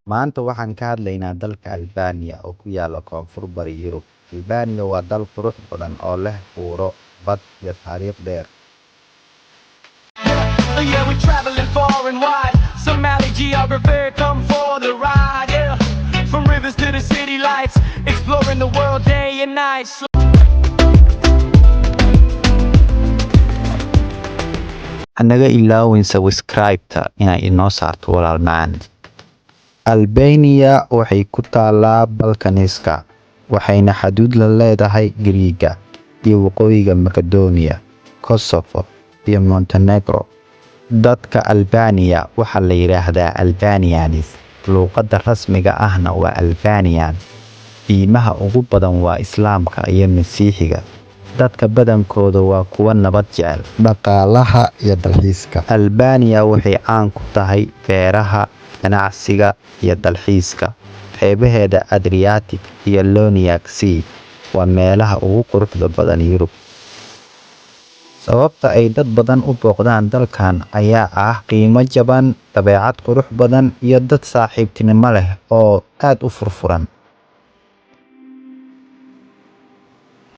Maanta waxaan ka hadlaynaa dalka Albania oo ku yaalla koonfur bari Yurub. Albania waa dal qurux badan oo leh buuro, bad iyo taariikh dheer. Yeah, we're traveling far and wide. Somali geographer come for the ride. Yeah, from rivers to the city lights, exploring the world day and night. Hanaga ilaawin subscribe-ta inay inoo saarto walaal macaan. Albania waxay ku taallaa Balkaniska, waxayna xaduud la leedahay Giriiga iyo waqooyiga Macedonia, Kosovo iyo Montenegro. Dadka Albania waxaa la yiraahdaa Albanians, luqadda rasmiga ahna waa Albanian. Diimaha ugu badan waa Islaamka iyo Masiixiga. Dadka badankooda waa kuwa nabad jecel, dhaqaalaha iyo dalxiiska. Albania waxay caan ku tahay beeraha, ganacsiga iyo dalxiiska. Qeybaheeda Adriatic iyo Ionian Sea waa meelaha ugu quruxda badan Yurub. Sababta ay dad badan u booqdaan dalkan ayaa ah qiimo jaban, dabeecad qurux badan iyo dad saaxiibtinimo leh oo aad u furfuran.